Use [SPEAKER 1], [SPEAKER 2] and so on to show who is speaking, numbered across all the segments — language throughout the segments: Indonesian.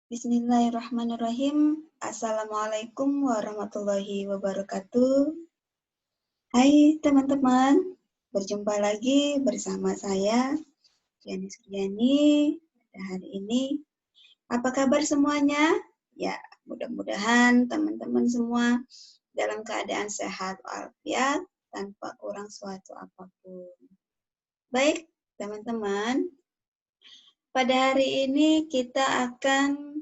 [SPEAKER 1] Bismillahirrahmanirrahim. Assalamualaikum warahmatullahi wabarakatuh. Hai teman-teman, berjumpa lagi bersama saya, Yani Suryani, pada hari ini. Apa kabar semuanya? Ya, mudah-mudahan teman-teman semua dalam keadaan sehat walafiat tanpa kurang suatu apapun. Baik, teman-teman. Pada hari ini kita akan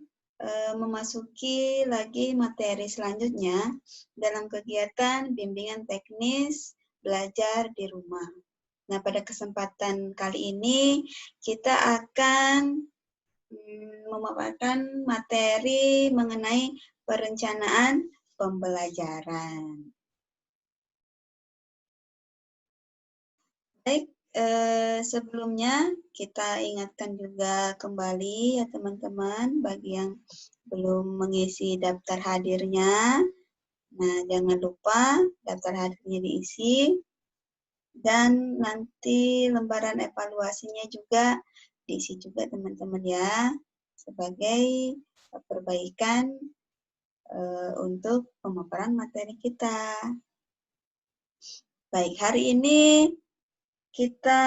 [SPEAKER 1] memasuki lagi materi selanjutnya dalam kegiatan bimbingan teknis belajar di rumah. Nah, pada kesempatan kali ini kita akan memaparkan materi mengenai perencanaan pembelajaran. Baik, sebelumnya kita ingatkan juga kembali ya teman-teman bagi yang belum mengisi daftar hadirnya. Nah, jangan lupa daftar hadirnya diisi dan nanti lembaran evaluasinya juga diisi juga teman-teman ya sebagai perbaikan untuk pemaparan materi kita. Baik, hari ini kita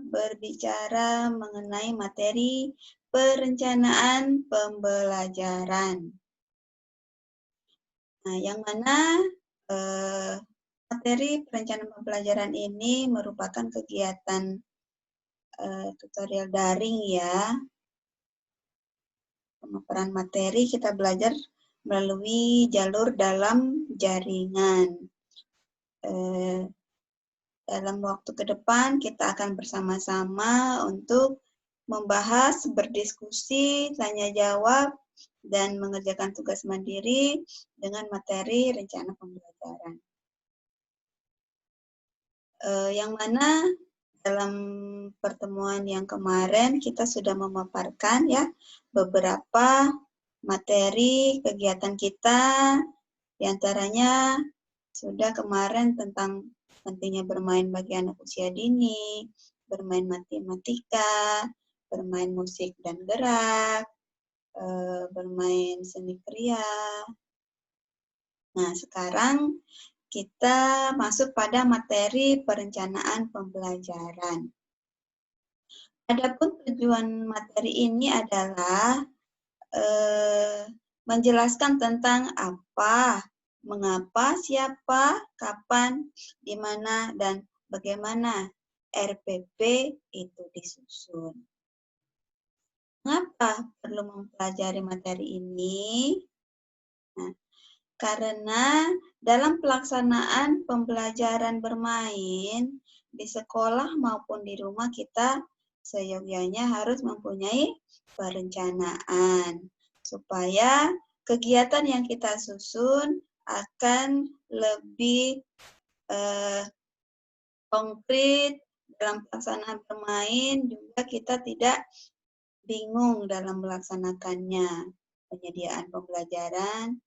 [SPEAKER 1] berbicara mengenai materi perencanaan pembelajaran. Nah, yang mana materi perencanaan pembelajaran ini merupakan kegiatan tutorial daring ya. Pemaparan materi kita belajar melalui jalur dalam jaringan. Dalam waktu ke depan kita akan bersama-sama untuk membahas, berdiskusi, tanya jawab, dan mengerjakan tugas mandiri dengan materi rencana pembelajaran. Yang mana dalam pertemuan yang kemarin kita sudah memaparkan ya beberapa materi kegiatan kita, diantaranya sudah kemarin tentang pentingnya bermain bagi anak usia dini, bermain matematika, bermain musik dan gerak, bermain seni kriya. Nah, sekarang kita masuk pada materi perencanaan pembelajaran. Adapun tujuan materi ini adalah menjelaskan tentang apa, mengapa, siapa, kapan, di mana, dan bagaimana RPP itu disusun. Mengapa perlu mempelajari materi ini? Nah, karena dalam pelaksanaan pembelajaran bermain di sekolah maupun di rumah kita seyogyanya harus mempunyai perencanaan supaya kegiatan yang kita susun akan lebih konkret dalam pelaksanaan bermain, juga kita tidak bingung dalam melaksanakannya. Penyediaan pembelajaran,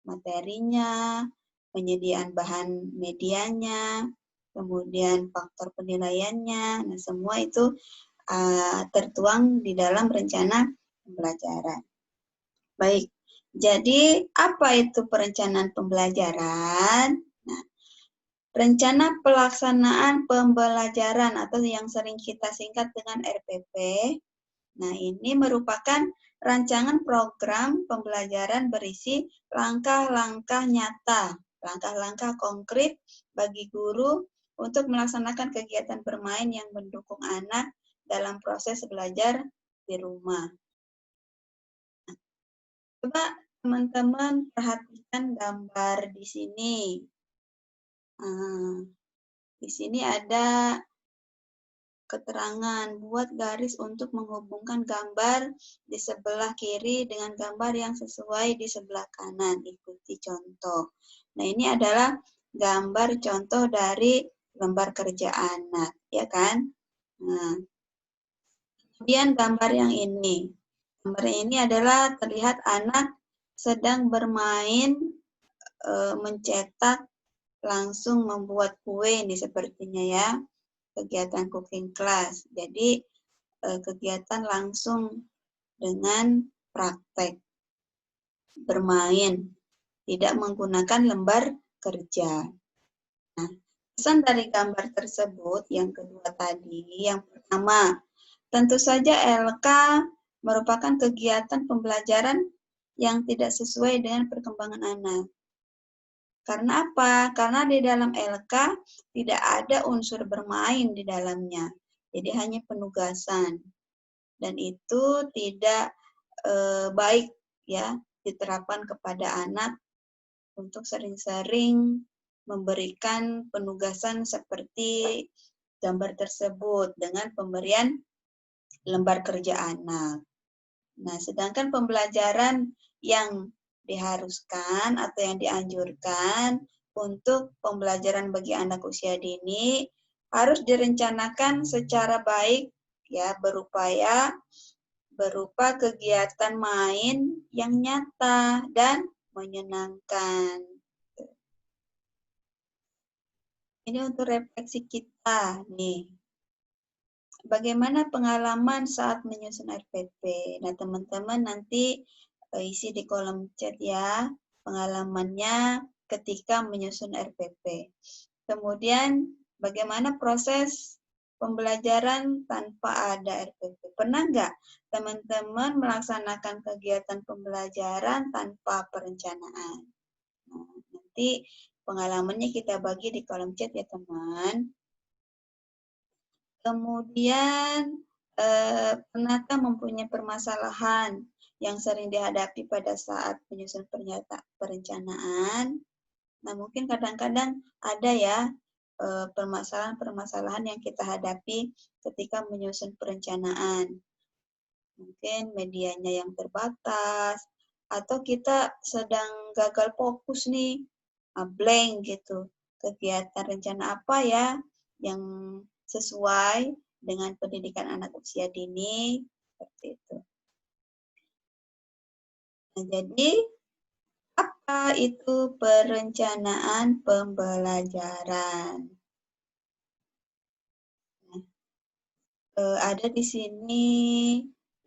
[SPEAKER 1] materinya, penyediaan bahan medianya, kemudian faktor penilaiannya, nah semua itu tertuang di dalam rencana pembelajaran. Baik, jadi apa itu perencanaan pembelajaran? Nah, rencana pelaksanaan pembelajaran atau yang sering kita singkat dengan RPP. Nah, ini merupakan rancangan program pembelajaran berisi langkah-langkah nyata, langkah-langkah konkret bagi guru untuk melaksanakan kegiatan bermain yang mendukung anak dalam proses belajar di rumah. Coba teman-teman perhatikan gambar di sini. Di sini ada keterangan, buat garis untuk menghubungkan gambar di sebelah kiri dengan gambar yang sesuai di sebelah kanan. Ikuti contoh. Nah, ini adalah gambar contoh dari lembar kerja anak, ya kan? Nah, kemudian gambar yang ini. Gambar ini adalah terlihat anak sedang bermain, mencetak, langsung membuat kue ini sepertinya ya. Kegiatan cooking class. Jadi kegiatan langsung dengan praktek, bermain, tidak menggunakan lembar kerja. Nah, pesan dari gambar tersebut yang kedua tadi, yang pertama, tentu saja LK merupakan kegiatan pembelajaran yang tidak sesuai dengan perkembangan anak. Karena apa? Karena di dalam LK tidak ada unsur bermain di dalamnya. Jadi hanya penugasan. Dan itu tidak baik ya diterapkan kepada anak untuk sering-sering memberikan penugasan seperti gambar tersebut dengan pemberian lembar kerja anak. Nah, sedangkan pembelajaran yang diharuskan atau yang dianjurkan untuk pembelajaran bagi anak usia dini harus direncanakan secara baik ya, berupa kegiatan main yang nyata dan menyenangkan. Ini untuk refleksi kita nih. Bagaimana pengalaman saat menyusun RPP? Nah, teman-teman nanti isi di kolom chat ya, pengalamannya ketika menyusun RPP. Kemudian, bagaimana proses pembelajaran tanpa ada RPP? Pernah nggak teman-teman melaksanakan kegiatan pembelajaran tanpa perencanaan? Nah, nanti pengalamannya kita bagi di kolom chat ya, teman. Kemudian, pernahkah mempunyai permasalahan yang sering dihadapi pada saat menyusun perencanaan? Nah, mungkin kadang-kadang ada ya permasalahan-permasalahan yang kita hadapi ketika menyusun perencanaan. Mungkin medianya yang terbatas, atau kita sedang gagal fokus nih, blank gitu. Kegiatan rencana apa ya yang sesuai dengan pendidikan anak usia dini, seperti itu. Nah, jadi apa itu perencanaan pembelajaran? Nah, ada di sini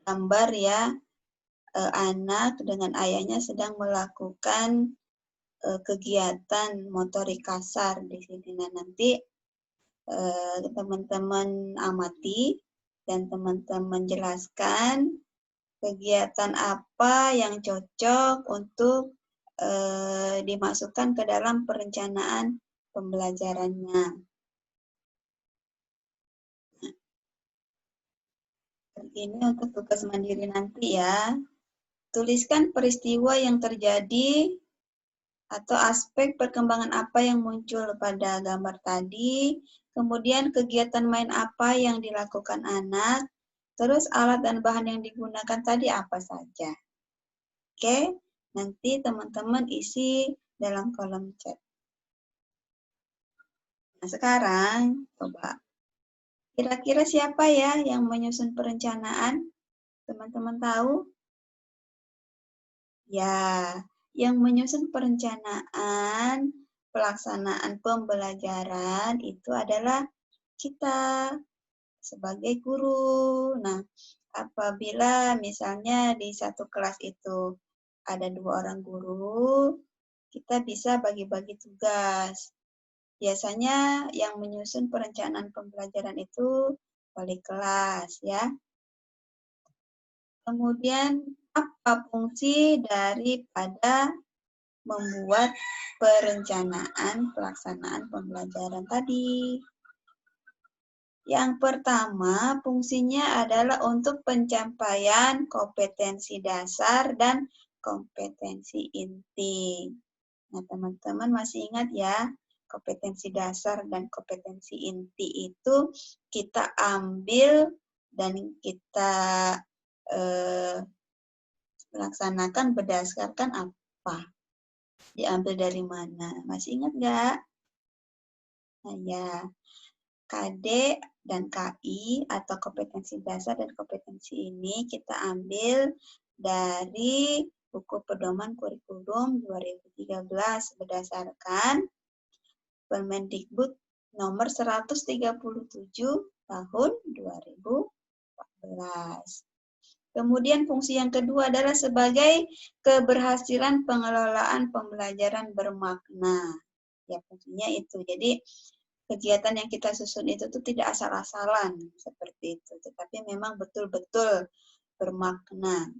[SPEAKER 1] gambar ya, anak dengan ayahnya sedang melakukan kegiatan motorik kasar di sini. Nah, nanti teman-teman amati dan teman-teman jelaskan kegiatan apa yang cocok untuk dimasukkan ke dalam perencanaan pembelajarannya. Ini untuk tugas mandiri nanti ya. Tuliskan peristiwa yang terjadi atau aspek perkembangan apa yang muncul pada gambar tadi, kemudian kegiatan main apa yang dilakukan anak, terus alat dan bahan yang digunakan tadi apa saja. Oke, nanti teman-teman isi dalam kolom chat. Nah, sekarang coba. Kira-kira siapa ya yang menyusun perencanaan? Teman-teman tahu? Ya, yang menyusun perencanaan pelaksanaan pembelajaran itu adalah kita sebagai guru. Nah, apabila misalnya di satu kelas itu ada 2 orang guru, kita bisa bagi-bagi tugas. Biasanya yang menyusun perencanaan pembelajaran itu wali kelas ya. Kemudian apa fungsi daripada membuat perencanaan pelaksanaan pembelajaran tadi? Yang pertama, fungsinya adalah untuk pencapaian kompetensi dasar dan kompetensi inti. Nah, teman-teman masih ingat ya, kompetensi dasar dan kompetensi inti itu kita ambil dan kita laksanakan berdasarkan apa? Diambil dari mana? Masih ingat nggak? Nah, ya. KD dan KI atau kompetensi dasar dan kompetensi ini kita ambil dari buku pedoman kurikulum 2013 berdasarkan Permendikbud nomor 137 tahun 2014. Kemudian fungsi yang kedua adalah sebagai keberhasilan pengelolaan pembelajaran bermakna. Ya, fungsinya itu. Jadi kegiatan yang kita susun itu tuh tidak asal-asalan seperti itu, tetapi memang betul-betul bermakna.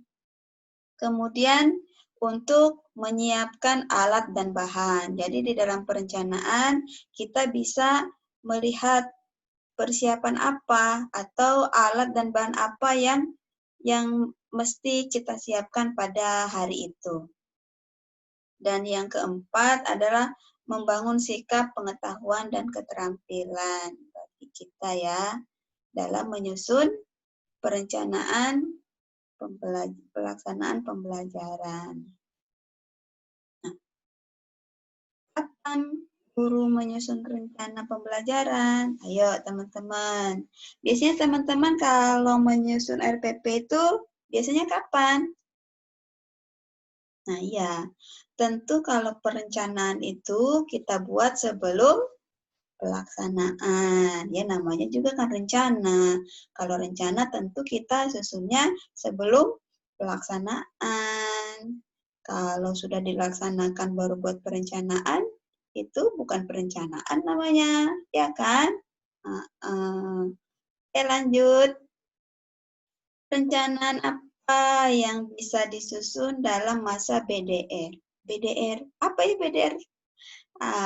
[SPEAKER 1] Kemudian untuk menyiapkan alat dan bahan. Jadi di dalam perencanaan kita bisa melihat persiapan apa atau alat dan bahan apa yang mesti kita siapkan pada hari itu. Dan yang keempat adalah membangun sikap pengetahuan dan keterampilan bagi kita ya dalam menyusun perencanaan pelaksanaan pembelajaran. Nah, kapan guru menyusun rencana pembelajaran? Ayo teman-teman. Biasanya teman-teman kalau menyusun RPP itu biasanya kapan? Nah ya, tentu kalau perencanaan itu kita buat sebelum pelaksanaan. Ya namanya juga kan rencana. Kalau rencana tentu kita susunnya sebelum pelaksanaan. Kalau sudah dilaksanakan baru buat perencanaan, itu bukan perencanaan namanya, ya kan? Oke, lanjut. Perencanaan apa yang bisa disusun dalam masa BDR? BDR, apa ya BDR?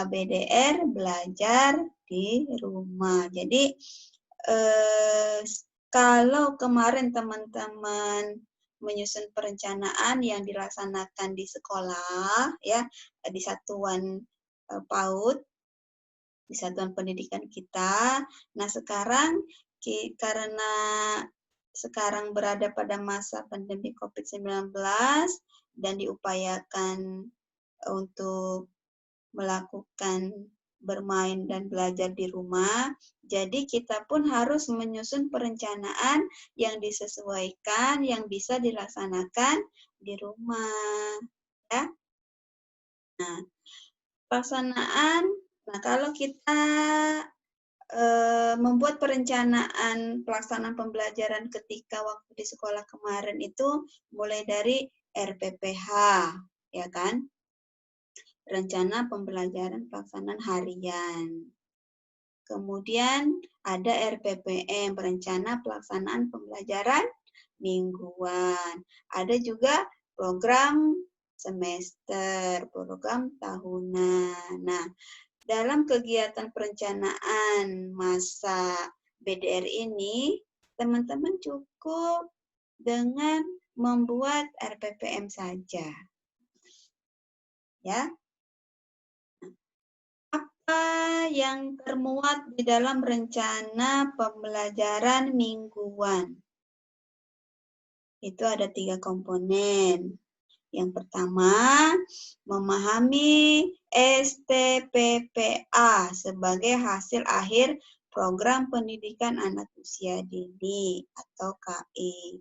[SPEAKER 1] BDR belajar di rumah. Jadi kalau kemarin teman-teman menyusun perencanaan yang dilaksanakan di sekolah, ya di satuan PAUD, di satuan pendidikan kita. Nah sekarang karena sekarang berada pada masa pandemi COVID-19 dan diupayakan untuk melakukan bermain dan belajar di rumah, jadi kita pun harus menyusun perencanaan yang disesuaikan, yang bisa dilaksanakan di rumah. Ya. Nah, pelaksanaan, nah kalau kita membuat perencanaan pelaksanaan pembelajaran ketika waktu di sekolah kemarin itu mulai dari RPPH, ya kan? Rencana pembelajaran pelaksanaan harian. Kemudian ada RPPM, rencana pelaksanaan pembelajaran mingguan. Ada juga program semester, program tahunan. Nah, dalam kegiatan perencanaan masa BDR ini, teman-teman cukup dengan membuat RPPM saja. Ya. Apa yang termuat di dalam rencana pembelajaran mingguan? Itu ada 3 komponen. Yang pertama, memahami STPPA sebagai hasil akhir program pendidikan anak usia dini atau KI.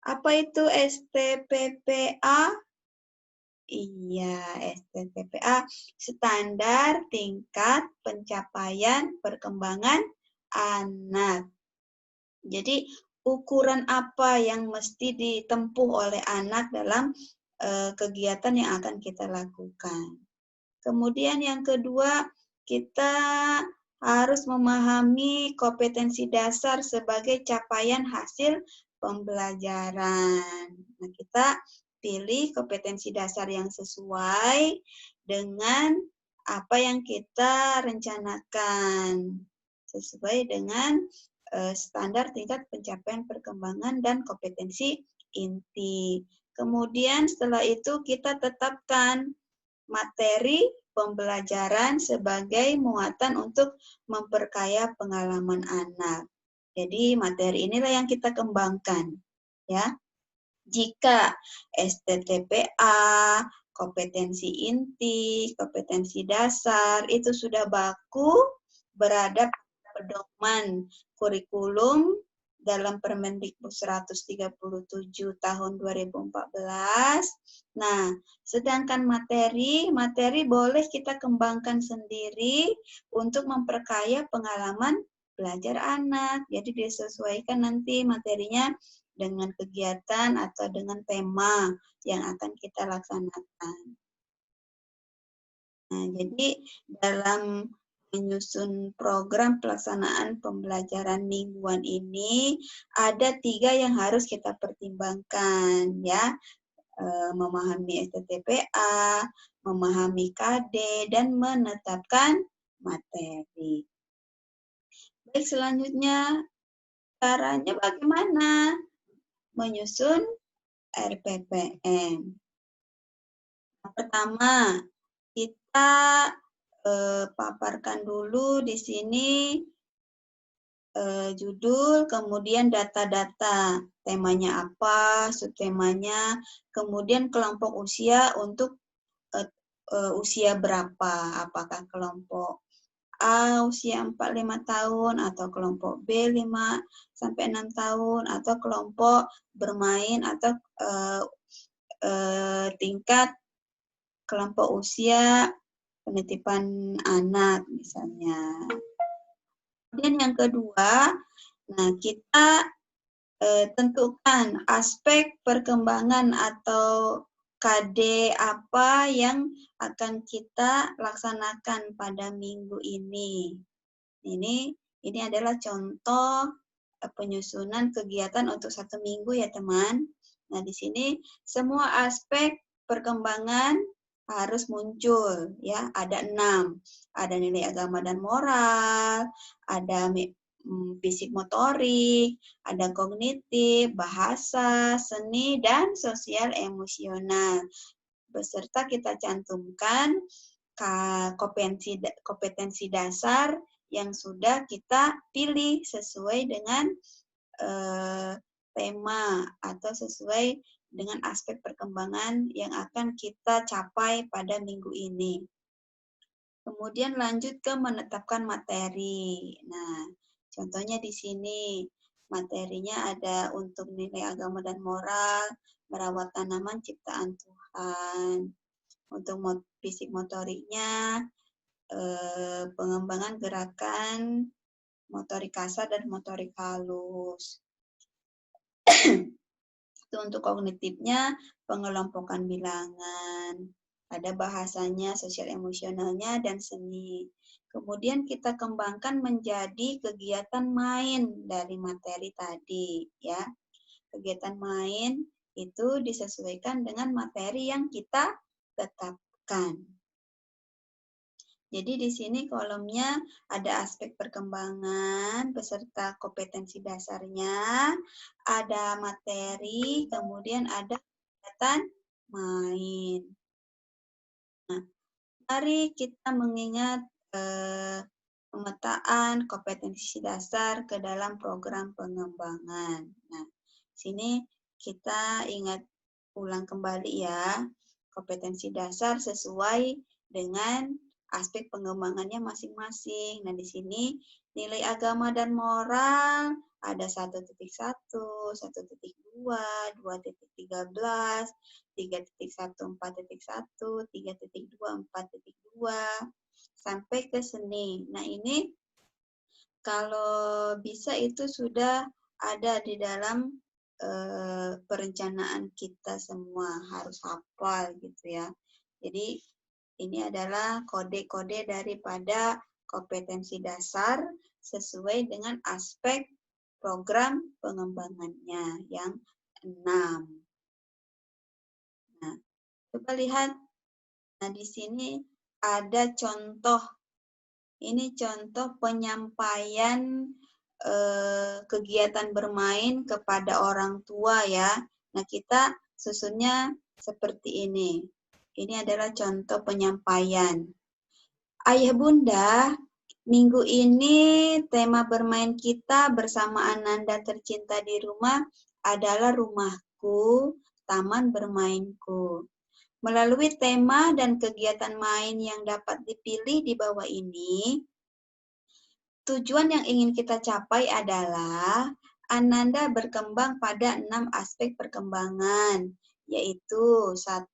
[SPEAKER 1] Apa itu STPPA? Iya, STPPA standar tingkat pencapaian perkembangan anak. Jadi ukuran apa yang mesti ditempuh oleh anak dalam kegiatan yang akan kita lakukan. Kemudian yang kedua, kita harus memahami kompetensi dasar sebagai capaian hasil pembelajaran. Nah, kita pilih kompetensi dasar yang sesuai dengan apa yang kita rencanakan, sesuai dengan standar tingkat pencapaian perkembangan dan kompetensi inti. Kemudian setelah itu kita tetapkan materi pembelajaran sebagai muatan untuk memperkaya pengalaman anak. Jadi materi inilah yang kita kembangkan, ya. Jika STTPA, kompetensi inti, kompetensi dasar itu sudah baku berada pada pedoman kurikulum dalam Permendikbud 137 tahun 2014. Nah, sedangkan materi boleh kita kembangkan sendiri untuk memperkaya pengalaman belajar anak. Jadi disesuaikan nanti materinya dengan kegiatan atau dengan tema yang akan kita laksanakan. Nah, jadi dalam menyusun program pelaksanaan pembelajaran mingguan ini ada 3 yang harus kita pertimbangkan ya. Memahami STTPA, memahami KD, dan menetapkan materi. Baik, selanjutnya caranya bagaimana menyusun RPPM. Yang pertama, kita paparkan dulu di sini judul, kemudian data-data, temanya apa, subtemanya, kemudian kelompok usia untuk usia berapa, apakah kelompok A usia 4-5 tahun, atau kelompok B 5-6 tahun, atau kelompok bermain, atau tingkat kelompok usia penitipan anak misalnya. Kemudian yang kedua, nah kita tentukan aspek perkembangan atau KD apa yang akan kita laksanakan pada minggu ini. Ini adalah contoh penyusunan kegiatan untuk 1 minggu ya teman. Nah di sini semua aspek perkembangan harus muncul ya, ada 6. Ada nilai agama dan moral, ada fisik motorik, ada kognitif, bahasa, seni, dan sosial emosional. Beserta kita cantumkan kompetensi dasar yang sudah kita pilih sesuai dengan tema atau sesuai dengan aspek perkembangan yang akan kita capai pada minggu ini. Kemudian lanjut ke menetapkan materi. Nah, contohnya di sini materinya ada untuk nilai agama dan moral, merawat tanaman ciptaan Tuhan. Untuk fisik motoriknya, pengembangan gerakan motorik kasar dan motorik halus. Itu untuk kognitifnya, pengelompokan bilangan. Ada bahasanya, sosial emosionalnya, dan seni. Kemudian kita kembangkan menjadi kegiatan main dari materi tadi. Ya, kegiatan main itu disesuaikan dengan materi yang kita tetapkan. Jadi di sini kolomnya ada aspek perkembangan beserta kompetensi dasarnya, ada materi, kemudian ada kegiatan main. Nah, mari kita mengingat pemetaan kompetensi dasar ke dalam program pengembangan. Nah, sini kita ingat ulang kembali ya, kompetensi dasar sesuai dengan aspek pengembangannya masing-masing. Nah, di sini nilai agama dan moral ada 1.1, 1.2, 2.13, 3.1, 4.1, 3.2, 4.2, sampai ke seni. Nah, ini kalau bisa itu sudah ada di dalam perencanaan kita semua, harus hafal gitu ya. Jadi ini adalah kode-kode daripada kompetensi dasar sesuai dengan aspek program pengembangannya yang 6. Nah, coba lihat. Nah, di sini ada contoh. Ini contoh penyampaian kegiatan bermain kepada orang tua ya. Nah, kita susunnya seperti ini. Ini adalah contoh penyampaian. Ayah Bunda, minggu ini tema bermain kita bersama Ananda tercinta di rumah adalah rumahku, taman bermainku. Melalui tema dan kegiatan main yang dapat dipilih di bawah ini, tujuan yang ingin kita capai adalah Ananda berkembang pada 6 aspek perkembangan, yaitu 1.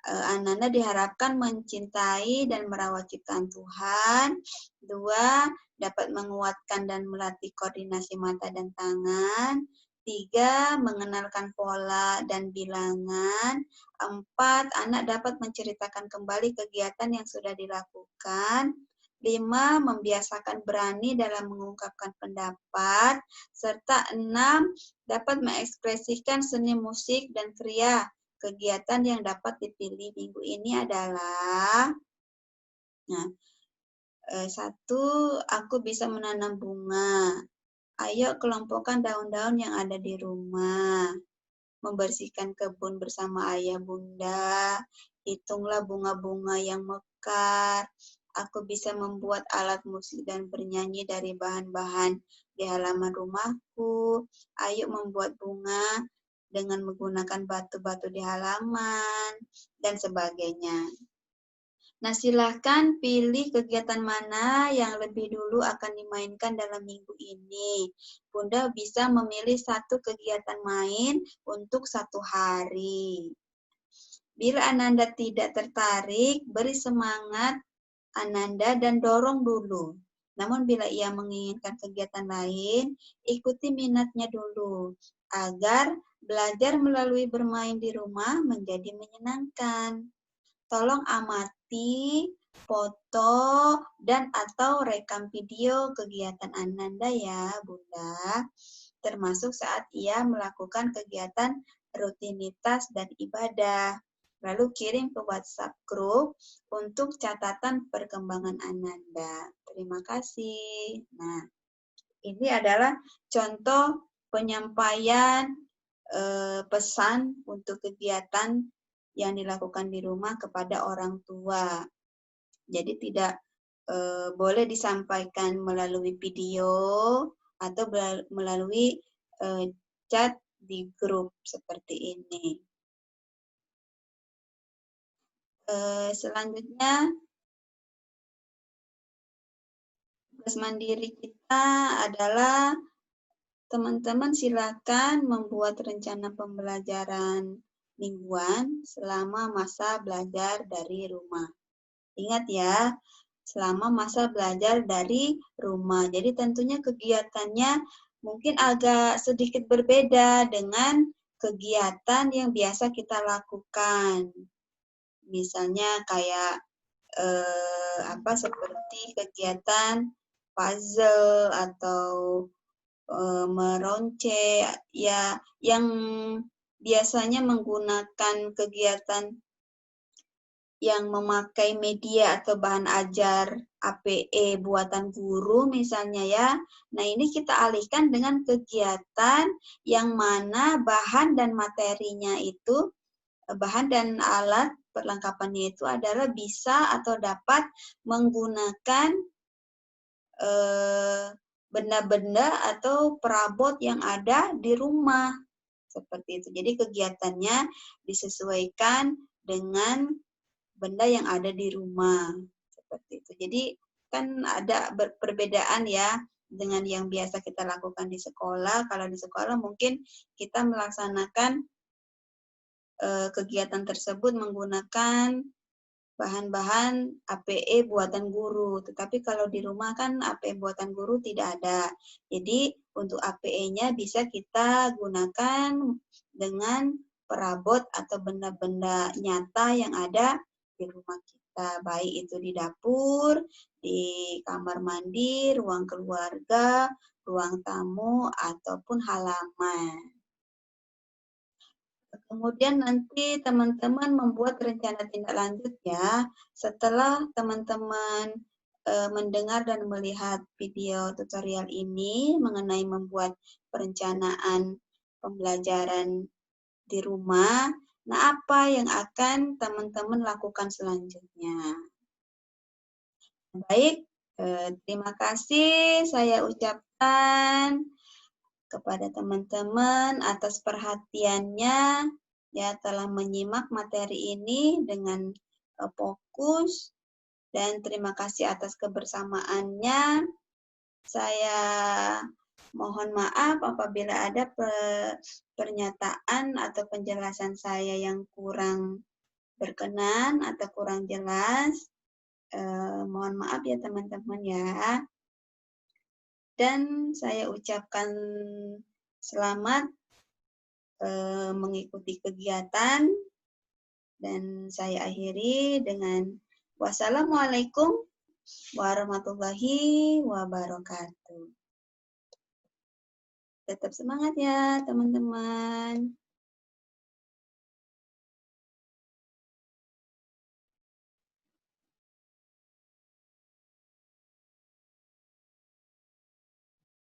[SPEAKER 1] Ananda diharapkan mencintai dan merawat ciptaan Tuhan. 2. Dapat menguatkan dan melatih koordinasi mata dan tangan. 3. Mengenalkan pola dan bilangan. 4. Anak dapat menceritakan kembali kegiatan yang sudah dilakukan. 5. Membiasakan berani dalam mengungkapkan pendapat. Serta 6. Dapat mengekspresikan seni musik dan kriya. Kegiatan yang dapat dipilih minggu ini adalah, nah, 1. Aku bisa menanam bunga. Ayo kelompokkan daun-daun yang ada di rumah. Membersihkan kebun bersama ayah bunda. Hitunglah bunga-bunga yang mekar. Aku bisa membuat alat musik dan bernyanyi dari bahan-bahan di halaman rumahku. Ayo membuat bunga dengan menggunakan batu-batu di halaman, dan sebagainya. Nah, silakan pilih kegiatan mana yang lebih dulu akan dimainkan dalam minggu ini. Bunda bisa memilih satu kegiatan main untuk satu hari. Bila Ananda tidak tertarik, beri semangat Ananda dan dorong dulu. Namun bila ia menginginkan kegiatan lain, ikuti minatnya dulu, agar belajar melalui bermain di rumah menjadi menyenangkan. Tolong amati, foto, dan atau rekam video kegiatan Ananda ya, Bunda. Termasuk saat ia melakukan kegiatan rutinitas dan ibadah. Lalu kirim ke WhatsApp grup untuk catatan perkembangan Ananda. Terima kasih. Nah, ini adalah contoh penyampaian pesan untuk kegiatan yang dilakukan di rumah kepada orang tua. Jadi tidak boleh disampaikan melalui video atau melalui chat di grup seperti ini. Selanjutnya, tugas mandiri kita adalah teman-teman silakan membuat rencana pembelajaran mingguan selama masa belajar dari rumah. Ingat ya, selama masa belajar dari rumah. Jadi tentunya kegiatannya mungkin agak sedikit berbeda dengan kegiatan yang biasa kita lakukan. Misalnya kayak seperti kegiatan puzzle atau meronce, ya, yang biasanya menggunakan kegiatan yang memakai media atau bahan ajar APE buatan guru misalnya ya. Nah, ini kita alihkan dengan kegiatan yang mana bahan dan materinya itu, bahan dan alat perlengkapannya itu adalah bisa atau dapat menggunakan benda-benda atau perabot yang ada di rumah. Seperti itu. Jadi kegiatannya disesuaikan dengan benda yang ada di rumah. Seperti itu. Jadi kan ada perbedaan ya dengan yang biasa kita lakukan di sekolah. Kalau di sekolah mungkin kita melaksanakan kegiatan tersebut menggunakan bahan-bahan APE buatan guru. Tetapi kalau di rumah kan APE buatan guru tidak ada. Jadi untuk APE-nya bisa kita gunakan dengan perabot atau benda-benda nyata yang ada di rumah kita. Baik itu di dapur, di kamar mandi, ruang keluarga, ruang tamu, ataupun halaman. Kemudian nanti teman-teman membuat rencana tindak lanjut ya. Setelah teman-teman mendengar dan melihat video tutorial ini mengenai membuat perencanaan pembelajaran di rumah, nah apa yang akan teman-teman lakukan selanjutnya? Baik, terima kasih saya ucapkan kepada teman-teman atas perhatiannya ya telah menyimak materi ini dengan fokus, dan terima kasih atas kebersamaannya. Saya mohon maaf apabila ada pernyataan atau penjelasan saya yang kurang berkenan atau kurang jelas. Mohon maaf ya teman-teman ya. Dan saya ucapkan Selamat mengikuti kegiatan dan saya akhiri dengan wassalamualaikum warahmatullahi wabarakatuh. Tetap semangat ya teman-teman.